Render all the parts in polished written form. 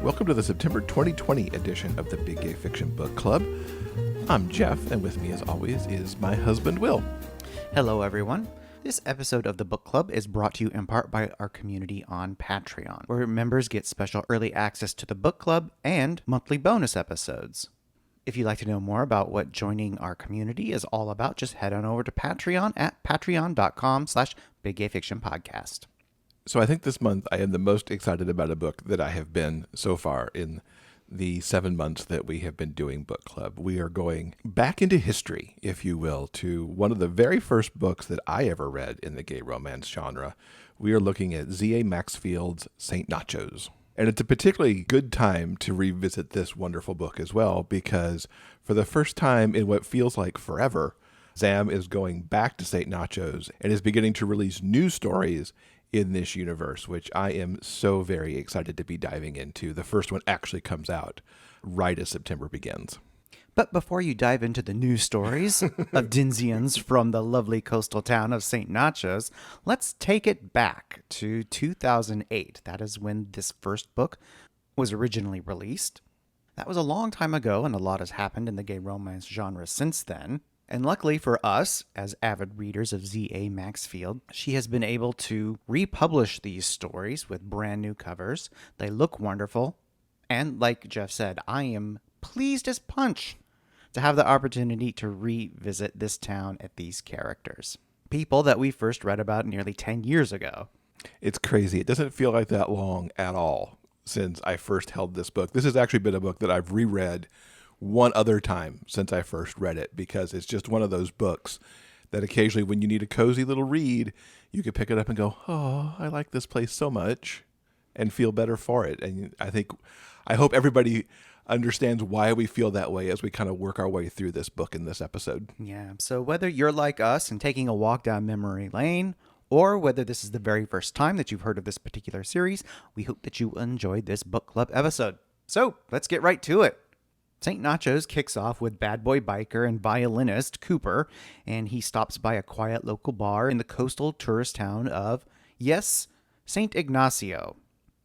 Welcome to the September 2020 edition of the Big Gay Fiction Book Club. I'm Jeff, and with me as always is my husband, Will. Hello, everyone. This episode of the book club is brought to you in part by our community on Patreon, where members get special early access to the book club and monthly bonus episodes. If you'd like to know more about what joining our community is all about, just head on over to Patreon at patreon.com/biggayfictionpodcast. So I think this month I am the most excited about a book that I have been so far in the 7 months that we have been doing book club. We are going back into history, if you will, to one of the very first books that I ever read in the gay romance genre. We are looking at Z.A. Maxfield's St. Nachos. And it's a particularly good time to revisit this wonderful book as well, because for the first time in what feels like forever, Zam is going back to St. Nachos and is beginning to release new stories in this universe, which I am so very excited to be diving into. The first one actually comes out right as September begins. But before you dive into the news stories of Dinsians from the lovely coastal town of St. Nachos, let's take it back to 2008. That is when this first book was originally released. That was a long time ago, and a lot has happened in the gay romance genre since then. And luckily for us, as avid readers of Z.A. Maxfield, she has been able to republish these stories with brand new covers. They look wonderful. And like Jeff said, I am pleased as punch to have the opportunity to revisit this town at these characters. People that we first read about nearly 10 years ago. It's crazy. It doesn't feel like that long at all since I first held this book. This has actually been a book that I've reread one other time since I first read it, because it's just one of those books that occasionally when you need a cozy little read, you can pick it up and go, oh, I like this place so much, and feel better for it. And I hope everybody understands why we feel that way as we kind of work our way through this book in this episode. Yeah, so whether you're like us and taking a walk down memory lane, or whether this is the very first time that you've heard of this particular series, we hope that you enjoyed this book club episode. So let's get right to it. St. Nachos kicks off with bad boy biker and violinist Cooper, and he stops by a quiet local bar in the coastal tourist town of, yes, Santo Ignacio.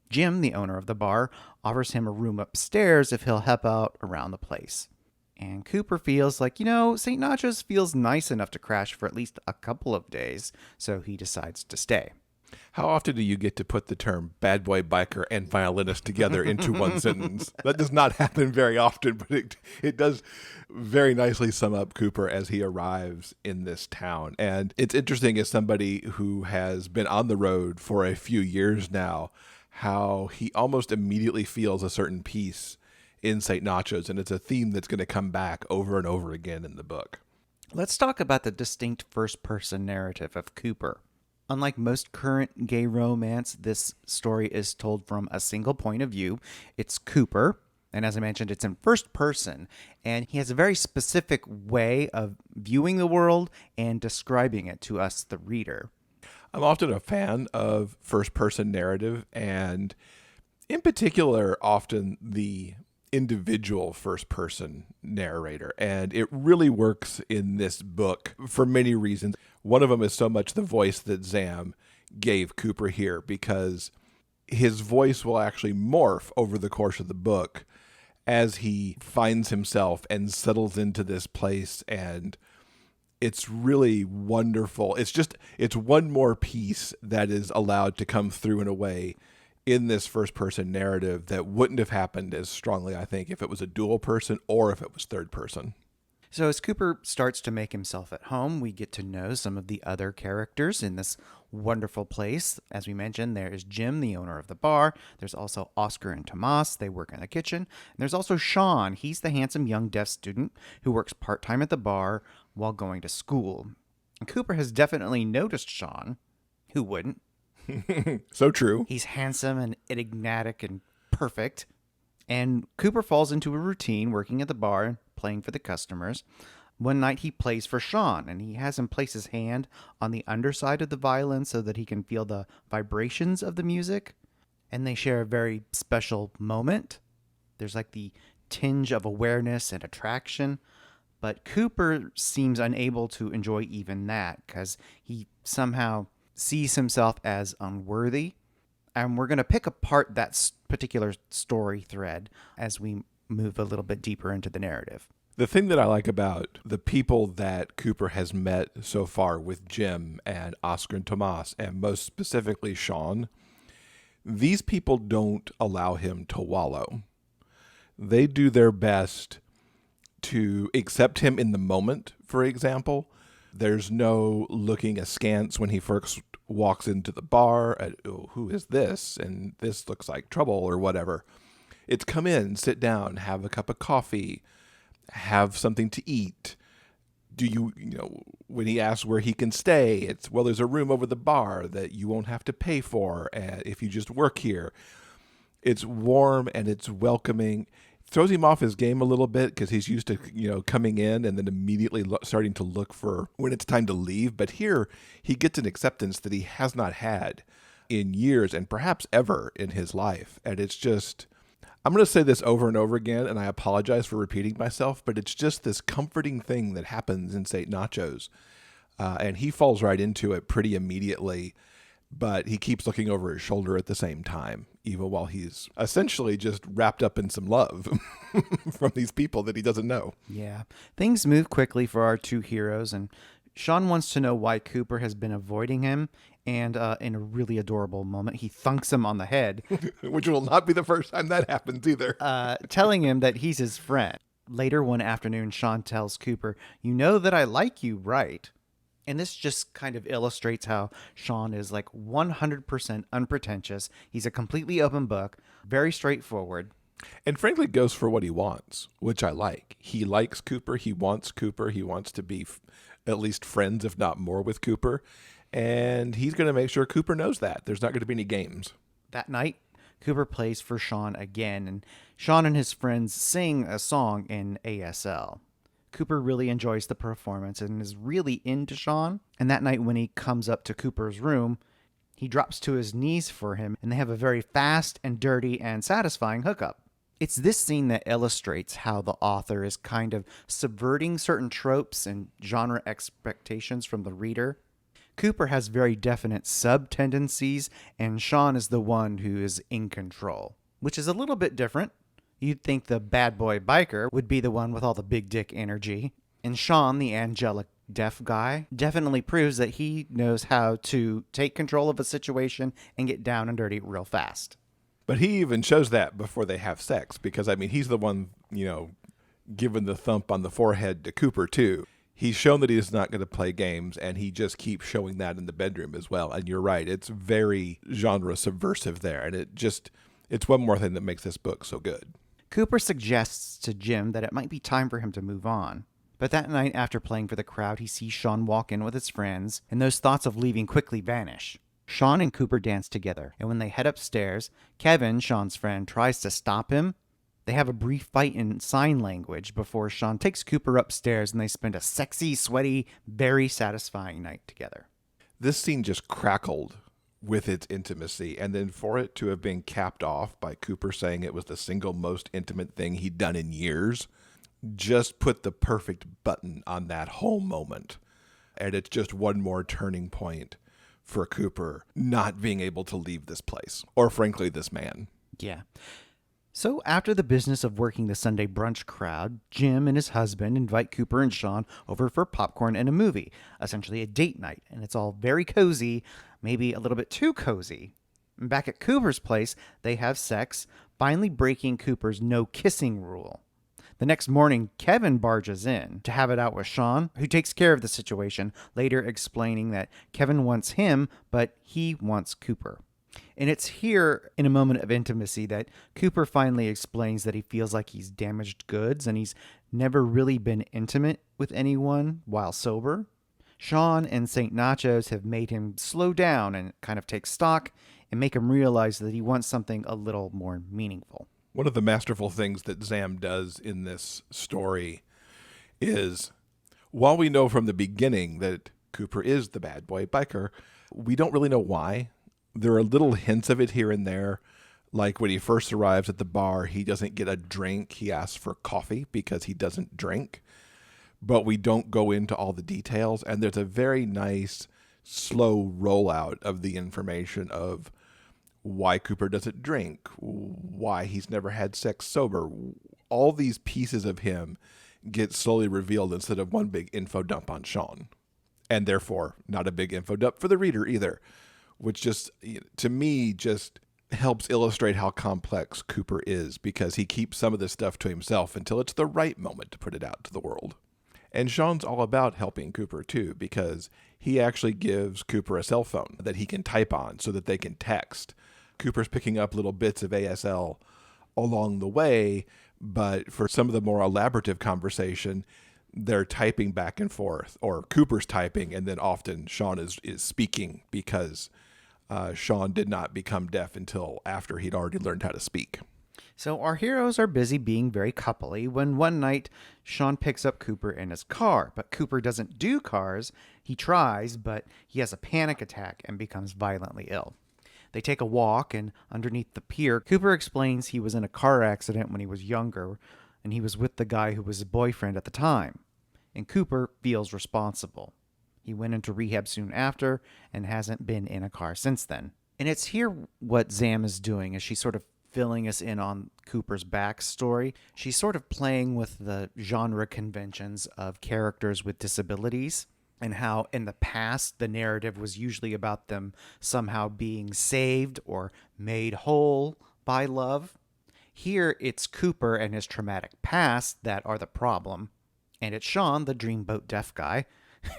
Jim, the owner of the bar, offers him a room upstairs if he'll help out around the place. And Cooper feels like, St. Nachos feels nice enough to crash for at least a couple of days, so he decides to stay. How often do you get to put the term bad boy biker and violinist together into one sentence? That does not happen very often, but it does very nicely sum up Cooper as he arrives in this town. And it's interesting, as somebody who has been on the road for a few years now, how he almost immediately feels a certain peace in St. Nachos, and it's a theme that's going to come back over and over again in the book. Let's talk about the distinct first-person narrative of Cooper. Unlike most current gay romance, this story is told from a single point of view. It's Cooper, and as I mentioned, it's in first person, and he has a very specific way of viewing the world and describing it to us, the reader. I'm often a fan of first-person narrative, and in particular, often the individual first-person narrator. And it really works in this book for many reasons. One of them is so much the voice that Zam gave Cooper here, because his voice will actually morph over the course of the book as he finds himself and settles into this place, and it's really wonderful. It's one more piece that is allowed to come through in a way in this first-person narrative that wouldn't have happened as strongly, I think, if it was a dual person or if it was third person. So as Cooper starts to make himself at home, we get to know some of the other characters in this wonderful place. As we mentioned, there is Jim, the owner of the bar. There's also Oscar and Tomas. They work in the kitchen. And there's also Sean. He's the handsome young deaf student who works part-time at the bar while going to school. And Cooper has definitely noticed Sean. Who wouldn't? So true. He's handsome and enigmatic and perfect. And Cooper falls into a routine working at the bar and playing for the customers. One night he plays for Sean, and he has him place his hand on the underside of the violin so that he can feel the vibrations of the music. And they share a very special moment. There's like the tinge of awareness and attraction. But Cooper seems unable to enjoy even that because he somehow sees himself as unworthy. And we're going to pick apart that particular story thread as we move a little bit deeper into the narrative. The thing that I like about the people that Cooper has met so far with Jim and Oscar and Tomas, and most specifically Sean, these people don't allow him to wallow. They do their best to accept him in the moment, for example. There's no looking askance when he first walks into the bar at, oh, who is this? And this looks like trouble or whatever. It's come in, sit down, have a cup of coffee, have something to eat. Do you know, when he asks where he can stay, it's, well, there's a room over the bar that you won't have to pay for if you just work here. It's warm and it's welcoming. Throws him off his game a little bit because he's used to, coming in and then immediately starting to look for when it's time to leave. But here he gets an acceptance that he has not had in years and perhaps ever in his life. And it's just, I'm going to say this over and over again, and I apologize for repeating myself, but it's just this comforting thing that happens in St. Nacho's. And he falls right into it pretty immediately, but he keeps looking over his shoulder at the same time, even while he's essentially just wrapped up in some love from these people that he doesn't know. Yeah. Things move quickly for our two heroes, and Sean wants to know why Cooper has been avoiding him, and in a really adorable moment, he thunks him on the head. Which will not be the first time that happens either. Telling him that he's his friend. Later one afternoon, Sean tells Cooper, "You know that I like you, right?" And this just kind of illustrates how Sean is like 100% unpretentious. He's a completely open book, very straightforward. And frankly goes for what he wants, which I like. He likes Cooper. He wants to be at least friends, if not more, with Cooper. And he's going to make sure Cooper knows that. There's not going to be any games. That night, Cooper plays for Sean again, and Sean and his friends sing a song in ASL. Cooper really enjoys the performance and is really into Sean. And that night when he comes up to Cooper's room, he drops to his knees for him, and they have a very fast and dirty and satisfying hookup. It's this scene that illustrates how the author is kind of subverting certain tropes and genre expectations from the reader. Cooper has very definite sub-tendencies, and Sean is the one who is in control, which is a little bit different. You'd think the bad boy biker would be the one with all the big dick energy. And Sean, the angelic deaf guy, definitely proves that he knows how to take control of a situation and get down and dirty real fast. But he even shows that before they have sex, because, I mean, he's the one, giving the thump on the forehead to Cooper, too. He's shown that he's not going to play games, and he just keeps showing that in the bedroom as well. And you're right, it's very genre subversive there, and it's one more thing that makes this book so good. Cooper suggests to Jim that it might be time for him to move on. But that night, after playing for the crowd, he sees Sean walk in with his friends, and those thoughts of leaving quickly vanish. Sean and Cooper dance together, and when they head upstairs, Kevin, Sean's friend, tries to stop him. They have a brief fight in sign language before Sean takes Cooper upstairs, and they spend a sexy, sweaty, very satisfying night together. This scene just crackled with its intimacy, and then for it to have been capped off by Cooper saying it was the single most intimate thing he'd done in years, just put the perfect button on that whole moment. And it's just one more turning point for Cooper not being able to leave this place, or frankly, this man. Yeah. So after the business of working the Sunday brunch crowd, Jim and his husband invite Cooper and Sean over for popcorn and a movie, essentially a date night, and it's all very cozy, maybe a little bit too cozy. And back at Cooper's place, they have sex, finally breaking Cooper's no kissing rule. The next morning, Kevin barges in to have it out with Sean, who takes care of the situation, later explaining that Kevin wants him, but he wants Cooper. And it's here, in a moment of intimacy, that Cooper finally explains that he feels like he's damaged goods and he's never really been intimate with anyone while sober. Sean and St. Nacho's have made him slow down and kind of take stock and make him realize that he wants something a little more meaningful. One of the masterful things that Zam does in this story is, while we know from the beginning that Cooper is the bad boy biker, we don't really know why. There are little hints of it here and there. Like when he first arrives at the bar, he doesn't get a drink. He asks for coffee because he doesn't drink. But we don't go into all the details. And there's a very nice, slow rollout of the information of why Cooper doesn't drink, why he's never had sex sober. All these pieces of him get slowly revealed instead of one big info dump on Sean. And therefore, not a big info dump for the reader either, which just, to me, just helps illustrate how complex Cooper is, because he keeps some of this stuff to himself until it's the right moment to put it out to the world. And Sean's all about helping Cooper too, because he actually gives Cooper a cell phone that he can type on so that they can text. Cooper's picking up little bits of ASL along the way, but for some of the more elaborative conversation, they're typing back and forth, or Cooper's typing, and then often Sean is speaking, because Sean did not become deaf until after he'd already learned how to speak. So our heroes are busy being very coupley when one night Sean picks up Cooper in his car, but Cooper doesn't do cars. He tries, but he has a panic attack and becomes violently ill. They take a walk, and underneath the pier, Cooper explains he was in a car accident when he was younger, and he was with the guy who was his boyfriend at the time. And Cooper feels responsible. He went into rehab soon after and hasn't been in a car since then. And it's here what Zam is doing, is she's sort of filling us in on Cooper's backstory. She's sort of playing with the genre conventions of characters with disabilities, and how in the past the narrative was usually about them somehow being saved or made whole by love. Here it's Cooper and his traumatic past that are the problem, and it's Sean, the dreamboat deaf guy,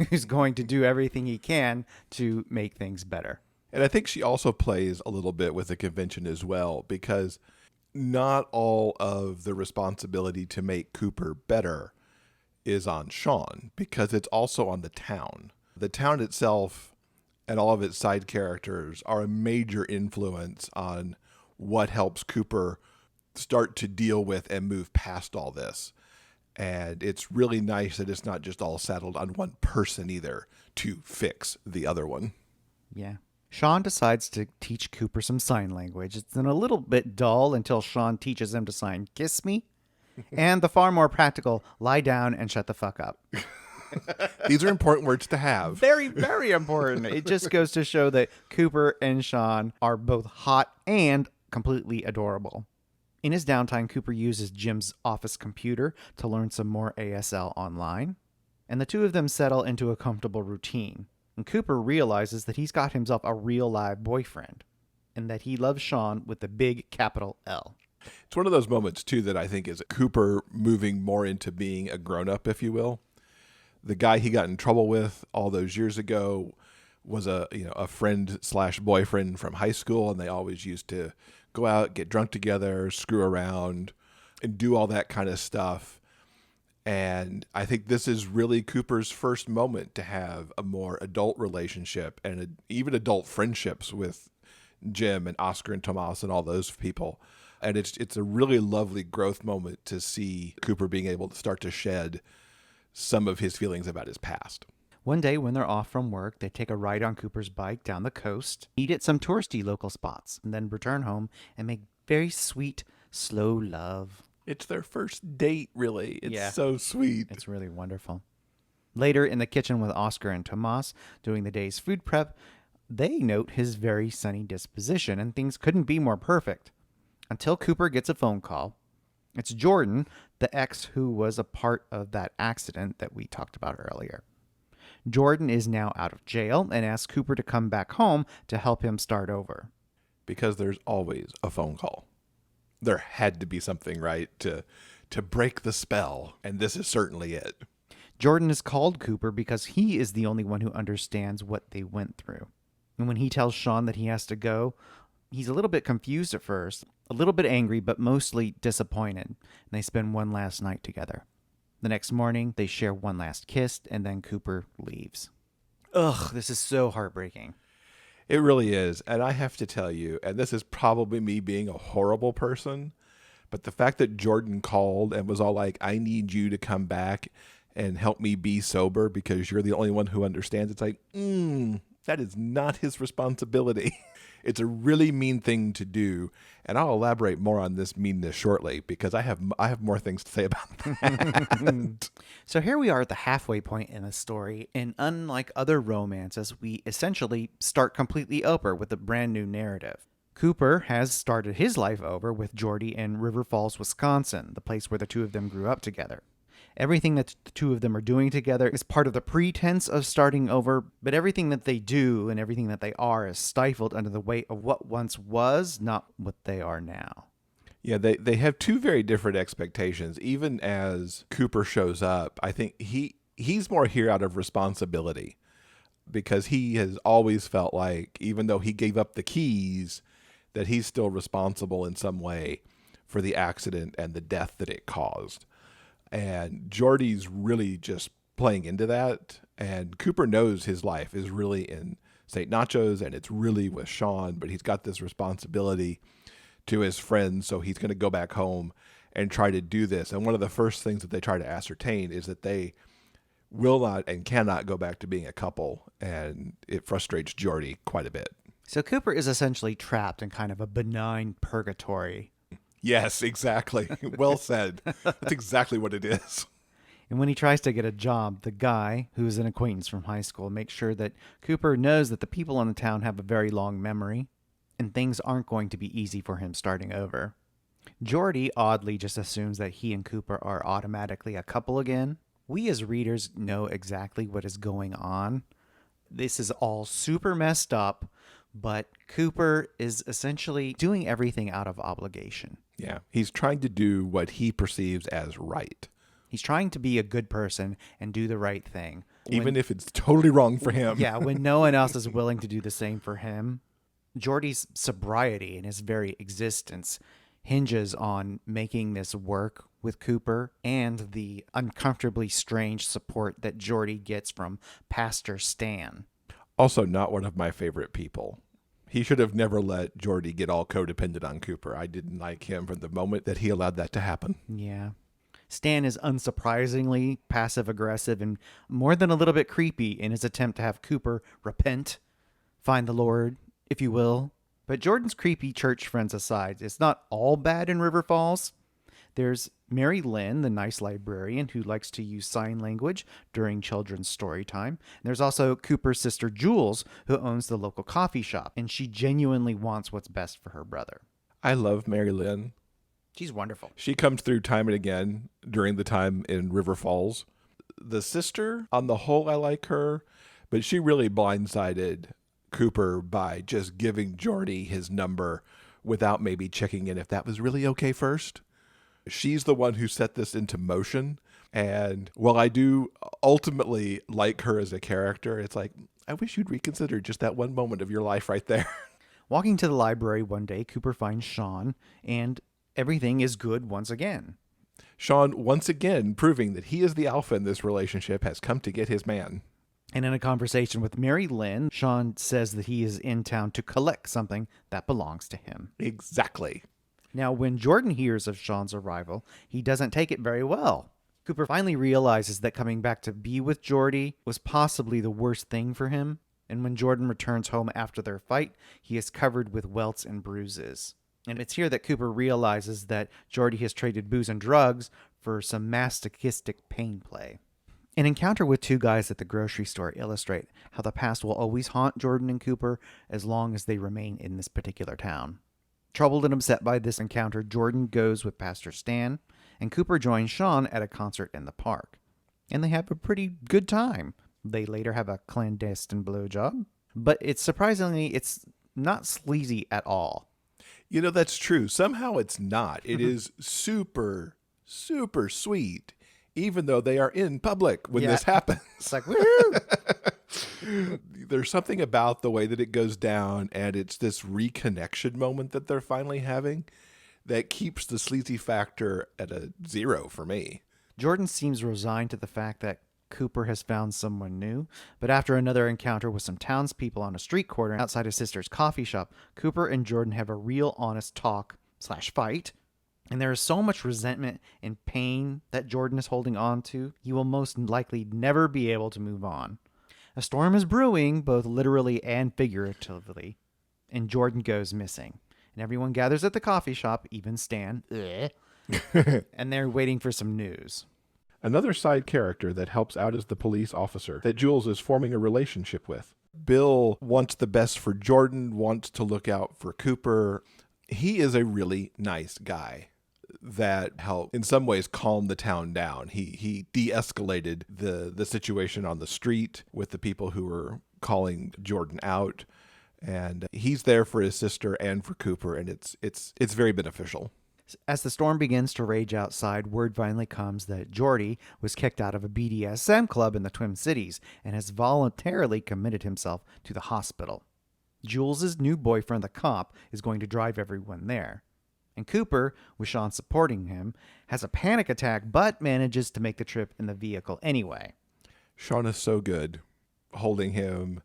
who's going to do everything he can to make things better. And I think she also plays a little bit with the convention as well, because not all of the responsibility to make Cooper better is on Sean, because it's also on the town. The town itself and all of its side characters are a major influence on what helps Cooper start to deal with and move past all this. And it's really nice that it's not just all saddled on one person either to fix the other one. Yeah. Sean decides to teach Cooper some sign language. It's a little bit dull until Sean teaches him to sign "kiss me," and the far more practical "lie down and shut the fuck up." These are important words to have. Very, very important. It just goes to show that Cooper and Sean are both hot and completely adorable. In his downtime, Cooper uses Jim's office computer to learn some more ASL online, and the two of them settle into a comfortable routine. And Cooper realizes that he's got himself a real live boyfriend, and that he loves Sean with the big capital L. It's one of those moments, too, that I think is Cooper moving more into being a grown-up, if you will. The guy he got in trouble with all those years ago was a friend / boyfriend from high school, and they always used to go out, get drunk together, screw around, and do all that kind of stuff. And I think this is really Cooper's first moment to have a more adult relationship and even adult friendships with Jim and Oscar and Tomas and all those people. And it's a really lovely growth moment to see Cooper being able to start to shed some of his feelings about his past. One day when they're off from work, they take a ride on Cooper's bike down the coast, eat at some touristy local spots, and then return home and make very sweet, slow love. It's their first date, really. It's so sweet. It's really wonderful. Later, in the kitchen with Oscar and Tomas, doing the day's food prep, they note his very sunny disposition, and things couldn't be more perfect. Until Cooper gets a phone call. It's Jordan, the ex who was a part of that accident that we talked about earlier. Jordan is now out of jail and asks Cooper to come back home to help him start over. Because there's always a phone call. There had to be something, right, to break the spell, and this is certainly it. Jordan has called Cooper because he is the only one who understands what they went through. And when he tells Sean that he has to go, he's a little bit confused at first, a little bit angry, but mostly disappointed. And they spend one last night together. The next morning, they share one last kiss, and then Cooper leaves. Ugh, this is so heartbreaking. It really is. And I have to tell you, and this is probably me being a horrible person, but the fact that Jordan called and was all like, I need you to come back and help me be sober because you're the only one who understands. It's like, that is not his responsibility. It's a really mean thing to do. And I'll elaborate more on this meanness shortly because I have more things to say about that. So here we are at the halfway point in the story. And unlike other romances, we essentially start completely over with a brand new narrative. Cooper has started his life over with Jordy in River Falls, Wisconsin, the place where the two of them grew up together. Everything that the two of them are doing together is part of the pretense of starting over, but everything that they do and everything that they are is stifled under the weight of what once was, not what they are now. Yeah, they have two very different expectations. Even as Cooper shows up, I think he's more here out of responsibility, because he has always felt like, even though he gave up the keys, that he's still responsible in some way for the accident and the death that it caused. And Jordy's really just playing into that. And Cooper knows his life is really in St. Nacho's and it's really with Sean, but he's got this responsibility to his friends. So he's going to go back home and try to do this. And one of the first things that they try to ascertain is that they will not and cannot go back to being a couple. And it frustrates Jordy quite a bit. So Cooper is essentially trapped in kind of a benign purgatory. Yes, exactly. Well said. That's exactly what it is. And when he tries to get a job, the guy, who is an acquaintance from high school, makes sure that Cooper knows that the people in the town have a very long memory, and things aren't going to be easy for him starting over. Jordy oddly just assumes that he and Cooper are automatically a couple again. We as readers know exactly what is going on. This is all super messed up, but Cooper is essentially doing everything out of obligation. Yeah, he's trying to do what he perceives as right. He's trying to be a good person and do the right thing. Even if it's totally wrong for him. Yeah, when no one else is willing to do the same for him. Jordy's sobriety and his very existence hinges on making this work with Cooper and the uncomfortably strange support that Jordy gets from Pastor Stan. Also not one of my favorite people. He should have never let Jordy get all codependent on Cooper. I didn't like him from the moment that he allowed that to happen. Yeah. Stan is unsurprisingly passive-aggressive and more than a little bit creepy in his attempt to have Cooper repent, find the Lord, if you will. But Jordan's creepy church friends aside, it's not all bad in River Falls. There's Mary Lynn, the nice librarian who likes to use sign language during children's story time. And there's also Cooper's sister Jules, who owns the local coffee shop, and she genuinely wants what's best for her brother. I love Mary Lynn. She's wonderful. She comes through time and again during the time in River Falls. The sister, on the whole, I like her, but she really blindsided Cooper by just giving Jordy his number without maybe checking in if that was really okay first. She's the one who set this into motion. And while I do ultimately like her as a character, it's like, I wish you'd reconsider just that one moment of your life right there. Walking to the library one day, Cooper finds Sean, and everything is good once again. Sean, once again, proving that he is the alpha in this relationship, has come to get his man. And in a conversation with Mary Lynn, Sean says that he is in town to collect something that belongs to him. Exactly. Now, when Jordan hears of Sean's arrival, he doesn't take it very well. Cooper finally realizes that coming back to be with Jordy was possibly the worst thing for him. And when Jordan returns home after their fight, he is covered with welts and bruises. And it's here that Cooper realizes that Jordy has traded booze and drugs for some masochistic pain play. An encounter with two guys at the grocery store illustrate how the past will always haunt Jordan and Cooper as long as they remain in this particular town. Troubled and upset by this encounter, Jordan goes with Pastor Stan, and Cooper joins Sean at a concert in the park. And they have a pretty good time. They later have a clandestine blowjob, but it's not sleazy at all. You know, that's true. Somehow it's not. It is super, super sweet, even though they are in public when this happens. It's like, woohoo! There's something about the way that it goes down, and it's this reconnection moment that they're finally having that keeps the sleazy factor at a 0 for me. Jordan seems resigned to the fact that Cooper has found someone new, but after another encounter with some townspeople on a street corner outside his sister's coffee shop, Cooper and Jordan have a real honest talk/fight, and there is so much resentment and pain that Jordan is holding on to, he will most likely never be able to move on. A storm is brewing, both literally and figuratively, and Jordan goes missing. And everyone gathers at the coffee shop, even Stan, and they're waiting for some news. Another side character that helps out is the police officer that Jules is forming a relationship with. Bill wants the best for Jordan, wants to look out for Cooper. He is a really nice guy that helped in some ways calm the town down. He de-escalated the situation on the street with the people who were calling Jordan out, and he's there for his sister and for Cooper, and it's very beneficial. As the storm begins to rage outside, word finally comes that Jordy was kicked out of a BDSM club in the Twin Cities and has voluntarily committed himself to the hospital. Jules' new boyfriend, the cop, is going to drive everyone there. And Cooper, with Sean supporting him, has a panic attack but manages to make the trip in the vehicle anyway. Sean is so good, holding him,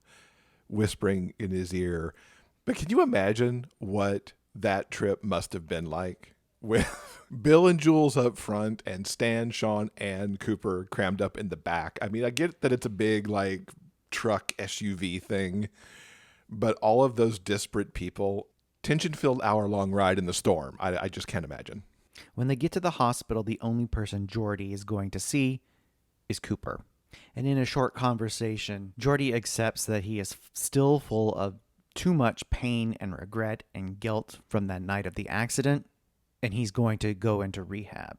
whispering in his ear. But can you imagine what that trip must have been like? With Bill and Jules up front and Stan, Sean, and Cooper crammed up in the back. I mean, I get that it's a big, like, truck SUV thing, but all of those disparate people, tension-filled hour-long ride in the storm. I just can't imagine. When they get to the hospital, the only person Jordy is going to see is Cooper. And in a short conversation, Jordy accepts that he is still full of too much pain and regret and guilt from that night of the accident, and he's going to go into rehab.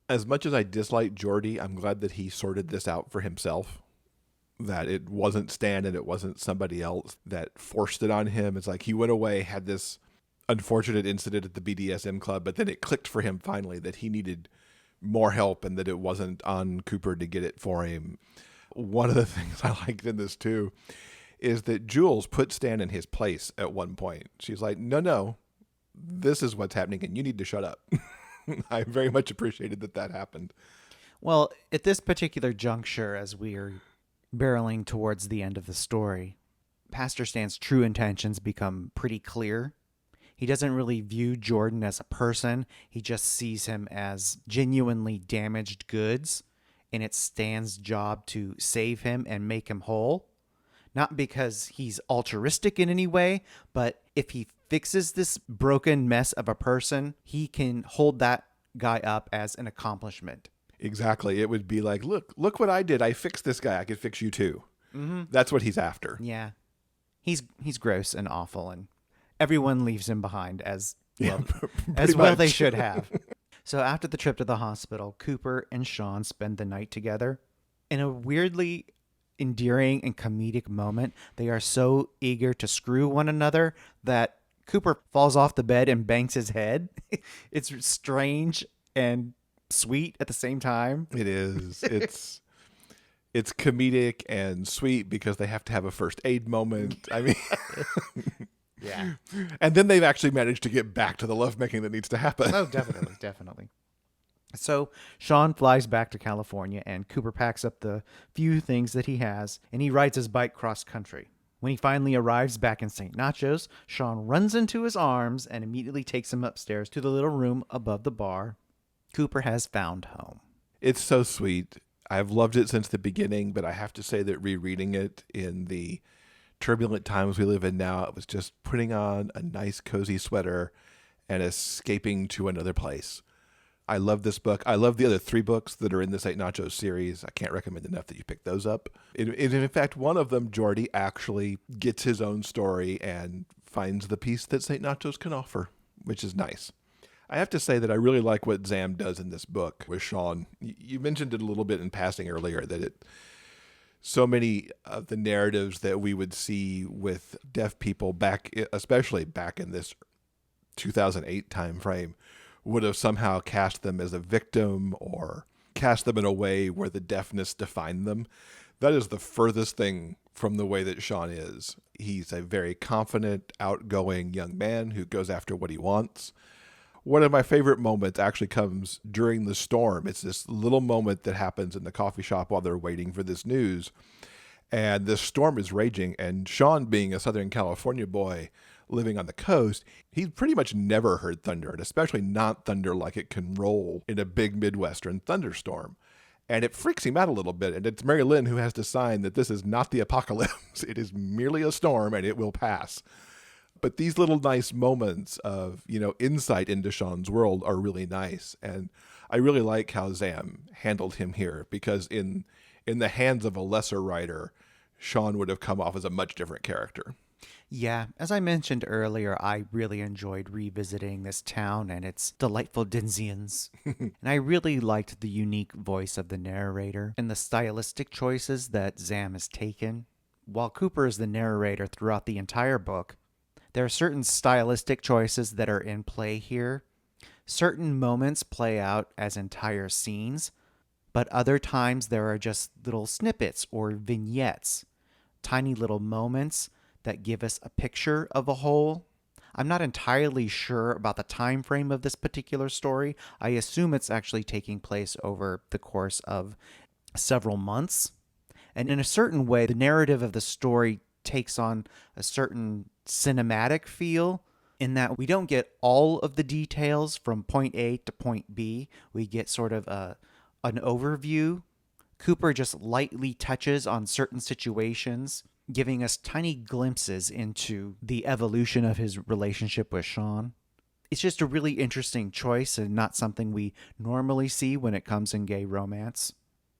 As much as I dislike Jordy, I'm glad that he sorted this out for himself. That it wasn't Stan and it wasn't somebody else that forced it on him. It's like he went away, had this unfortunate incident at the BDSM club, but then it clicked for him finally that he needed more help and that it wasn't on Cooper to get it for him. One of the things I liked in this too is that Jules put Stan in his place at one point. She's like, no, this is what's happening and you need to shut up. I very much appreciated that happened. Well, at this particular juncture, as we are barreling towards the end of the story, Pastor Stan's true intentions become pretty clear. He doesn't really view Jordan as a person. He just sees him as genuinely damaged goods, and it's Stan's job to save him and make him whole. Not because he's altruistic in any way, but if he fixes this broken mess of a person, he can hold that guy up as an accomplishment. Exactly. It would be like, look what I did. I fixed this guy. I could fix you too. Mm-hmm. That's what he's after. Yeah. He's gross and awful, and everyone leaves him behind as well they should have. So after the trip to the hospital, Cooper and Sean spend the night together. In a weirdly endearing and comedic moment, they are so eager to screw one another that Cooper falls off the bed and bangs his head. It's strange and sweet at the same time. It is. It's comedic and sweet because they have to have a first aid moment. I mean, yeah. And then they've actually managed to get back to the lovemaking that needs to happen. Oh, definitely. So Sean flies back to California and Cooper packs up the few things that he has and he rides his bike cross country. When he finally arrives back in St. Nacho's, Sean runs into his arms and immediately takes him upstairs to the little room above the bar. Cooper has found home. It's so sweet. I've loved it since the beginning, but I have to say that rereading it in the turbulent times we live in now, it was just putting on a nice cozy sweater and escaping to another place. I love this book. I love the other 3 books that are in the St. Nacho series. I can't recommend enough that you pick those up. In fact, one of them, Jordy, actually gets his own story and finds the peace that St. Nacho's can offer, which is nice. I have to say that I really like what Zam does in this book with Sean. You mentioned it a little bit in passing earlier, that so many of the narratives that we would see with deaf people especially back in this 2008 time frame, would have somehow cast them as a victim or cast them in a way where the deafness defined them. That is the furthest thing from the way that Sean is. He's a very confident, outgoing young man who goes after what he wants. One of my favorite moments actually comes during the storm. It's this little moment that happens in the coffee shop while they're waiting for this news. And this storm is raging. And Sean, being a Southern California boy living on the coast, he's pretty much never heard thunder, and especially not thunder like it can roll in a big Midwestern thunderstorm. And it freaks him out a little bit. And it's Mary Lynn who has to sign that this is not the apocalypse. It is merely a storm and it will pass. But these little nice moments of, insight into Sean's world are really nice. And I really like how Zam handled him here, because in the hands of a lesser writer Sean would have come off as a much different character. Yeah, as I mentioned earlier, I really enjoyed revisiting this town and its delightful Dinsians. And I really liked the unique voice of the narrator and the stylistic choices that Zam has taken. While Cooper is the narrator throughout the entire book, there are certain stylistic choices that are in play here. Certain moments play out as entire scenes, but other times there are just little snippets or vignettes, tiny little moments that give us a picture of a whole. I'm not entirely sure about the time frame of this particular story. I assume it's actually taking place over the course of several months. And in a certain way, the narrative of the story takes on a certain cinematic feel in that we don't get all of the details from point A to point B. We get sort of an overview. Cooper just lightly touches on certain situations, giving us tiny glimpses into the evolution of his relationship with Sean. It's just a really interesting choice and not something we normally see when it comes in gay romance.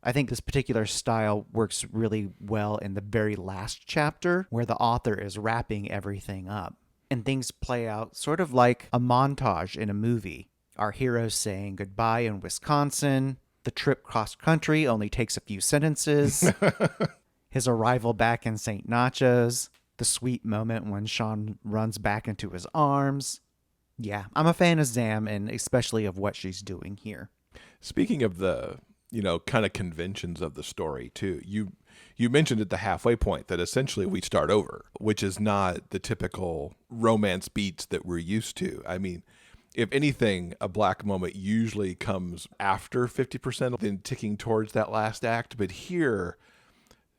I think this particular style works really well in the very last chapter, where the author is wrapping everything up. And things play out sort of like a montage in a movie. Our heroes saying goodbye in Wisconsin. The trip cross country only takes a few sentences. His arrival back in St. Nacho's, the sweet moment when Sean runs back into his arms. Yeah, I'm a fan of Zam and especially of what she's doing here. Speaking of the, kind of conventions of the story too, you mentioned at the halfway point that essentially we start over, which is not the typical romance beats that we're used to. I mean, if anything, a black moment usually comes after 50%, then ticking towards that last act. But here,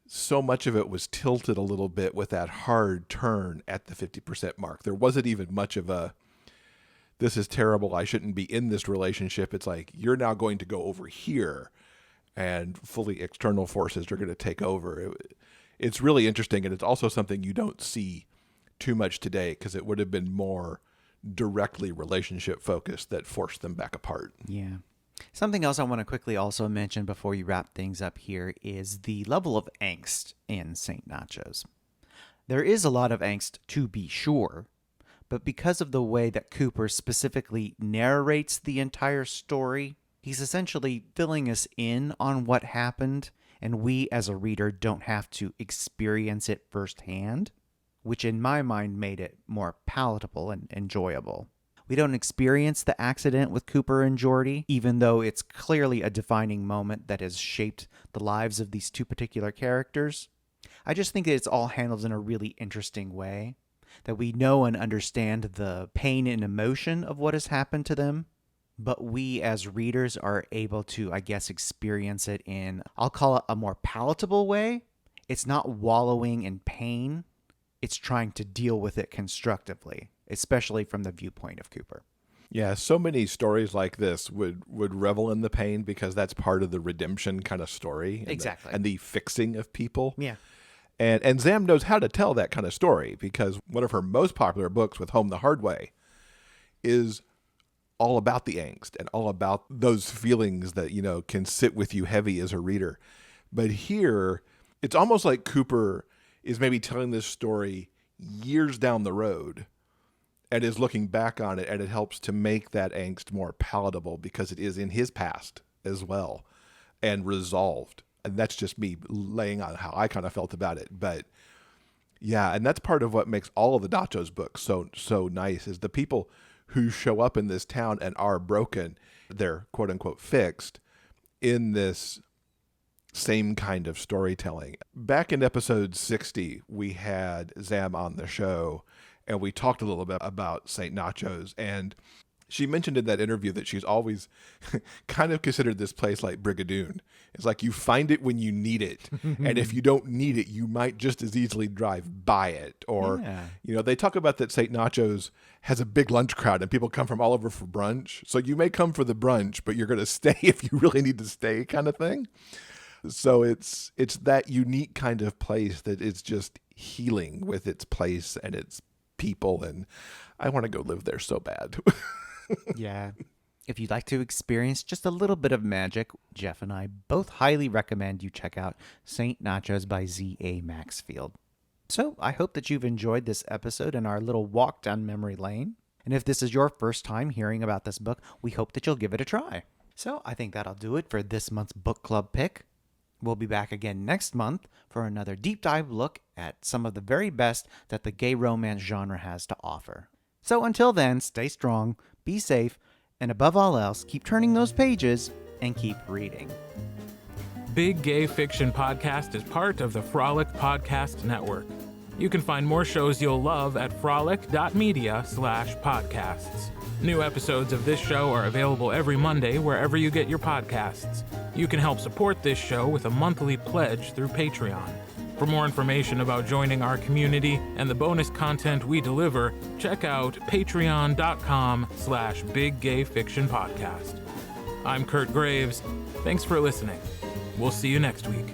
so much of it was tilted a little bit with that hard turn at the 50% mark. There wasn't even much of a, this is terrible, I shouldn't be in this relationship. It's like, you're now going to go over here and fully external forces are going to take over. It's really interesting, and it's also something you don't see too much today because it would have been more directly relationship focused that forced them back apart. Yeah. Something else I want to quickly also mention before you wrap things up here is the level of angst in St. Nacho's. There is a lot of angst, to be sure, but because of the way that Cooper specifically narrates the entire story, he's essentially filling us in on what happened, and we as a reader don't have to experience it firsthand, which in my mind made it more palatable and enjoyable. We don't experience the accident with Cooper and Geordi, even though it's clearly a defining moment that has shaped the lives of these two particular characters. I just think that it's all handled in a really interesting way, that we know and understand the pain and emotion of what has happened to them, but we as readers are able to, I guess, experience it in, I'll call it a more palatable way. It's not wallowing in pain. It's trying to deal with it constructively, especially from the viewpoint of Cooper. Yeah, so many stories like this would revel in the pain because that's part of the redemption kind of story. Exactly. And the fixing of people. Yeah. And Zam knows how to tell that kind of story because one of her most popular books with Home the Hard Way is all about the angst and all about those feelings that, can sit with you heavy as a reader. But here, it's almost like Cooper is maybe telling this story years down the road and is looking back on it, and it helps to make that angst more palatable because it is in his past as well and resolved. And that's just me laying on how I kind of felt about it. But yeah, and that's part of what makes all of the Nacho's books so nice is the people who show up in this town and are broken, they're quote unquote fixed in this same kind of storytelling. Back in episode 60, we had Zam on the show and we talked a little bit about St. Nacho's, and she mentioned in that interview that she's always kind of considered this place like Brigadoon. It's like you find it when you need it. And if you don't need it, you might just as easily drive by it. Or, they talk about that St. Nacho's has a big lunch crowd and people come from all over for brunch. So you may come for the brunch, but you're going to stay if you really need to stay kind of thing. So it's that unique kind of place that is just healing with its place and its people. And I want to go live there so bad. Yeah. If you'd like to experience just a little bit of magic, Jeff and I both highly recommend you check out St. Nachos by Z.A. Maxfield. So I hope that you've enjoyed this episode and our little walk down memory lane. And if this is your first time hearing about this book, we hope that you'll give it a try. So I think that'll do it for this month's book club pick. We'll be back again next month for another deep dive look at some of the very best that the gay romance genre has to offer. So until then, stay strong, be safe, and above all else, keep turning those pages and keep reading. Big Gay Fiction Podcast is part of the Frolic Podcast Network. You can find more shows you'll love at frolic.media/podcasts. New episodes of this show are available every Monday wherever you get your podcasts. You can help support this show with a monthly pledge through Patreon. For more information about joining our community and the bonus content we deliver, check out patreon.com/biggayfictionpodcast. I'm Kurt Graves. Thanks for listening. We'll see you next week.